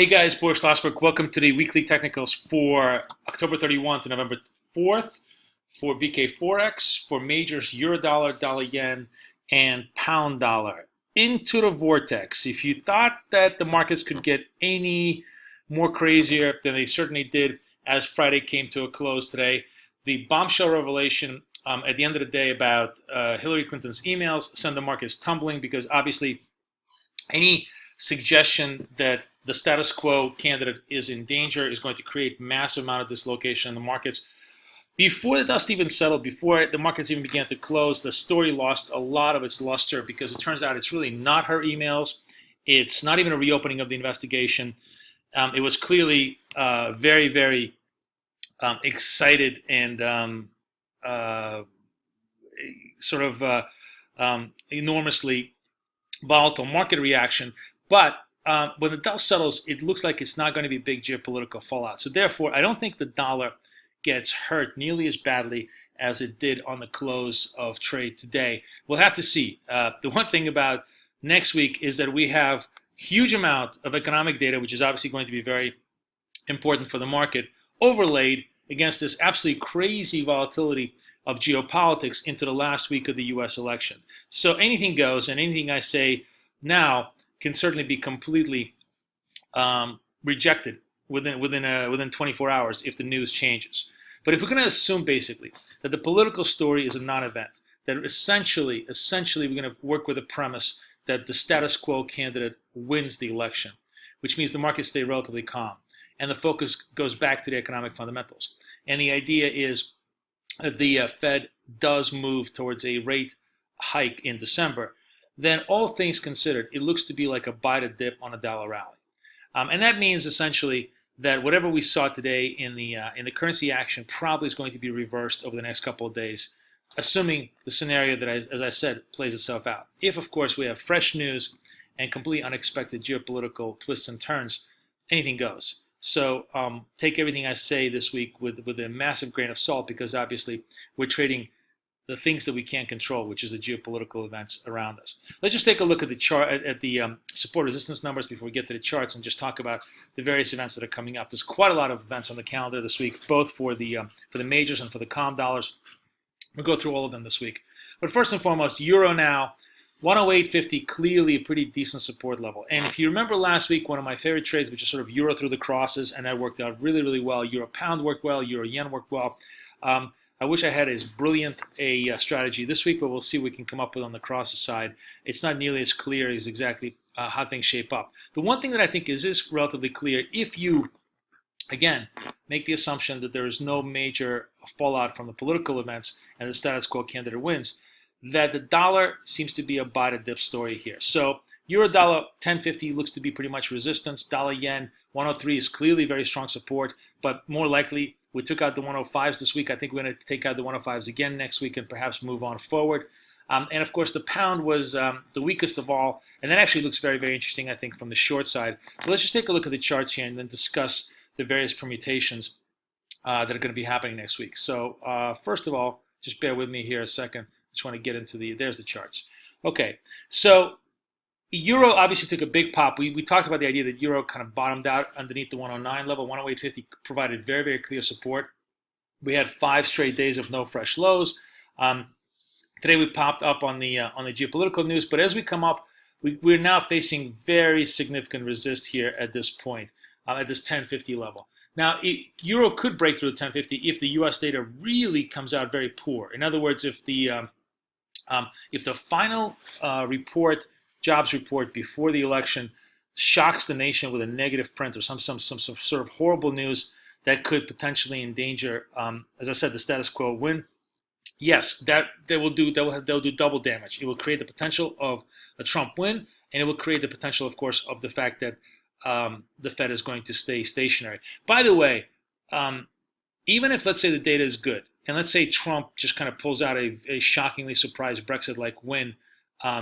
Hey guys, Boris Schlossberg. Welcome to the weekly technicals for October 31 to November 4th for BK Forex, for majors euro dollar, dollar yen, and pound dollar. Into the vortex. If you thought that the markets could get any more crazier than they certainly did as Friday came to a close today, the bombshell revelation at the end of the day about Hillary Clinton's emails sent the markets tumbling because obviously any suggestion that the status quo candidate is in danger is going to create massive amount of dislocation in the markets. Before the dust even settled, before the markets even began to close, the story lost a lot of its luster because it turns out it's really not her emails. It's not even a reopening of the investigation. It was clearly very, very excited and sort of enormously volatile market reaction. But when the dust settles, it looks like it's not going to be a big geopolitical fallout. So therefore, I don't think the dollar gets hurt nearly as badly as it did on the close of trade today. We'll have to see. The one thing about next week is that we have huge amount of economic data, which is obviously going to be very important for the market, overlaid against this absolutely crazy volatility of geopolitics into the last week of the U.S. election. So anything goes, and anything I say now can certainly be completely rejected within 24 hours if the news changes. But if we're going to assume basically that the political story is a non-event, that essentially we're going to work with a premise that the status quo candidate wins the election, which means the markets stay relatively calm, and the focus goes back to the economic fundamentals. And the idea is that the Fed does move towards a rate hike in December, then all things considered, it looks to be like a buy the dip on a dollar rally. And that means essentially that whatever we saw today in the currency action probably is going to be reversed over the next couple of days, assuming the scenario that, as I said, plays itself out. If, of course, we have fresh news and completely unexpected geopolitical twists and turns, anything goes. So take everything I say this week with a massive grain of salt, because obviously we're trading the things that we can't control, which is the geopolitical events around us. Let's just take a look at the chart, at the support resistance numbers before we get to the charts, and just talk about the various events that are coming up. There's quite a lot of events on the calendar this week, both for the majors and for the calm dollars. We'll go through all of them this week. But first and foremost, Euro now, 108.50, clearly a pretty decent support level. And if you remember last week, one of my favorite trades, which is sort of Euro through the crosses, and that worked out really, really well. Euro pound worked well, Euro yen worked well. I wish I had as brilliant a strategy this week, but we'll see what we can come up with on the crosses side. It's not nearly as clear as exactly how things shape up. The one thing that I think is relatively clear, if you, again, make the assumption that there is no major fallout from the political events and the status quo candidate wins, that the dollar seems to be a buy the dip story here. So euro dollar 10.50 looks to be pretty much resistance. Dollar yen 103 is clearly very strong support, but more likely we took out the 105s this week. I think we're going to take out the 105s again next week and perhaps move on forward. And of course, the pound was the weakest of all, and that actually looks very, very interesting, I think, from the short side. So let's just take a look at the charts here and then discuss the various permutations that are going to be happening next week. So first of all, just bear with me here a second. I just want to get into there's the charts. Okay, so Euro obviously took a big pop. We talked about the idea that Euro kind of bottomed out underneath the 109 level. 108.50 provided very, very clear support. We had 5 straight days of no fresh lows. Today we popped up on the geopolitical news, but as we come up, we're now facing very significant resist here at this point, at this 10.50 level. Now, Euro could break through the 10.50 if the U.S. data really comes out very poor. In other words, if the final jobs report before the election shocks the nation with a negative print or some sort of horrible news that could potentially endanger, as I said, the status quo win, yes, they'll do double damage. It will create the potential of a Trump win, and it will create the potential, of course, of the fact that the Fed is going to stay stationary. By the way, even if, let's say, the data is good, and let's say Trump just kind of pulls out a shockingly surprised Brexit-like win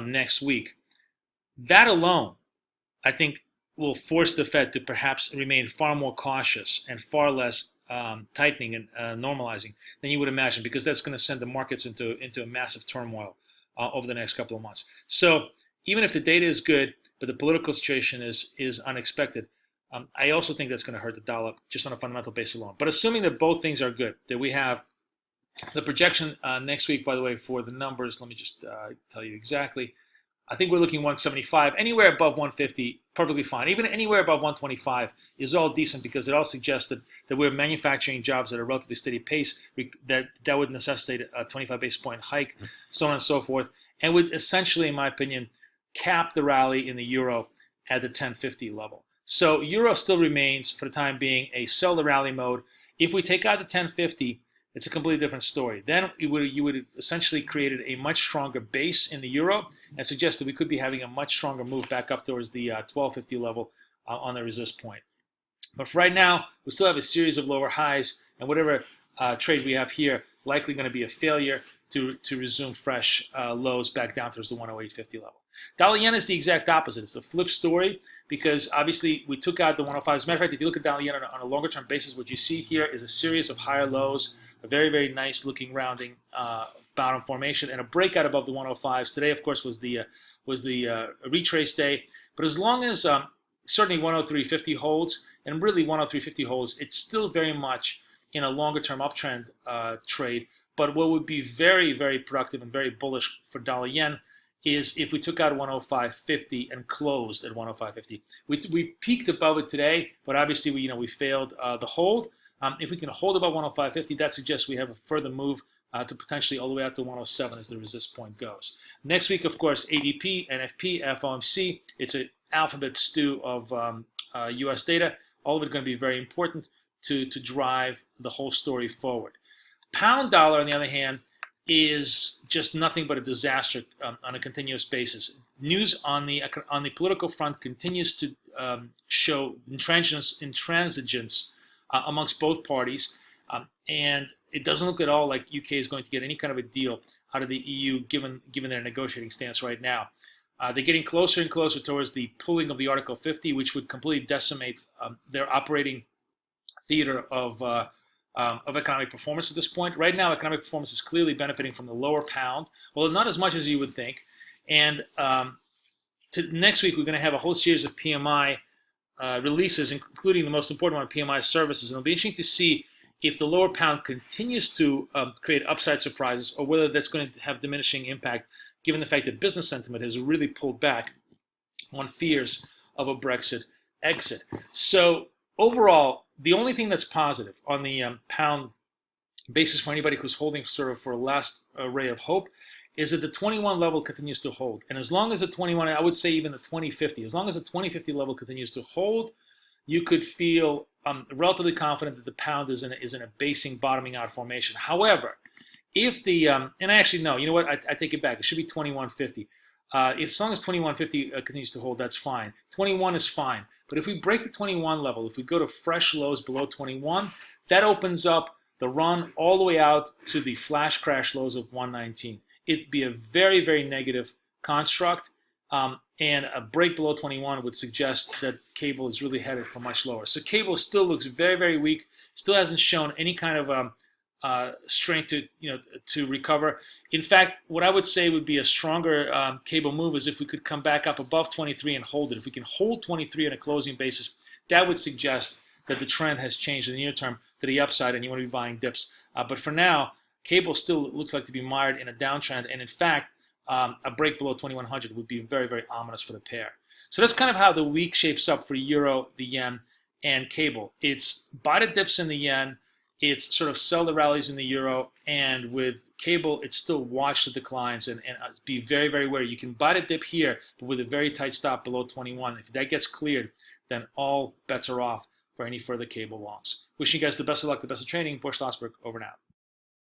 next week, that alone, I think, will force the Fed to perhaps remain far more cautious and far less tightening and normalizing than you would imagine, because that's going to send the markets into a massive turmoil over the next couple of months. So even if the data is good, but the political situation is unexpected, I also think that's going to hurt the dollar just on a fundamental base alone. But assuming that both things are good, that we have the projection next week, by the way, for the numbers, let me just tell you exactly. I think we're looking 175. Anywhere above 150, perfectly fine. Even anywhere above 125 is all decent because it all suggested that we're manufacturing jobs at a relatively steady pace that would necessitate a 25 basis point hike, so on and so forth, and would essentially, in my opinion, cap the rally in the euro at the 1050 level. So euro still remains, for the time being, a sell the rally mode. If we take out the 1050, it's a completely different story. Then you would essentially created a much stronger base in the euro and suggested we could be having a much stronger move back up towards the 1250 level on the resist point. But for right now, we still have a series of lower highs, and whatever trade we have here likely going to be a failure to resume fresh lows back down towards the 108.50 level. Dollar yen is the exact opposite. It's the flip story because obviously we took out the 105. As a matter of fact, if you look at dollar yen on a longer term basis, what you see here is a series of higher lows, a very, very nice looking rounding bottom formation, and a breakout above the 105s. Today, of course, was the retrace day. But as long as certainly 103.50 holds, and really 103.50 holds, it's still very much in a longer term uptrend trade. But what would be very, very productive and very bullish for dollar yen is if we took out 105.50 and closed at 105.50. We peaked above it today, but obviously we failed the hold. If we can hold above 105.50, that suggests we have a further move to potentially all the way out to 107 as the resist point goes. Next week, of course, ADP, NFP, FOMC. It's an alphabet stew of U.S. data. All of it going to be very important to drive the whole story forward. Pound dollar, on the other hand, is just nothing but a disaster on a continuous basis. News on the political front continues to show intransigence amongst both parties, and it doesn't look at all like UK is going to get any kind of a deal out of the EU given their negotiating stance right now. They're getting closer and closer towards the pulling of the Article 50, which would completely decimate their operating theater of economic performance at this point. Right now, economic performance is clearly benefiting from the lower pound, although not as much as you would think. And next week, we're going to have a whole series of PMI releases, including the most important one, PMI services. And it'll be interesting to see if the lower pound continues to create upside surprises or whether that's going to have diminishing impact, given the fact that business sentiment has really pulled back on fears of a Brexit exit. So overall, the only thing that's positive on the pound basis for anybody who's holding sort of for a last ray of hope is that the 21 level continues to hold. And as long as the 21, I would say even the 2050, as long as the 2050 level continues to hold, you could feel relatively confident that the pound is in a basing bottoming out formation. However, if the, and actually no, you know what, I take it back. It should be 2150. As long as 2150 continues to hold, that's fine. 21 is fine. But if we break the 21 level, if we go to fresh lows below 21, that opens up the run all the way out to the flash crash lows of 119. It'd be a very, very negative construct, and a break below 21 would suggest that cable is really headed for much lower. So cable still looks very, very weak, still hasn't shown any kind of strength to recover. In fact, what I would say would be a stronger cable move is if we could come back up above 23 and hold it. If we can hold 23 on a closing basis, that would suggest that the trend has changed in the near term to the upside and you want to be buying dips. But for now, cable still looks like to be mired in a downtrend, and in fact, a break below 2100 would be very, very ominous for the pair. So that's kind of how the week shapes up for euro, the yen, and cable. It's buy the dips in the yen, it's sort of sell the rallies in the euro, and with cable, it's still watch the declines and be very, very wary. You can buy the dip here, but with a very tight stop below 21. If that gets cleared, then all bets are off for any further cable longs. Wishing you guys the best of luck, the best of trading. Boris Schlossberg, over and out.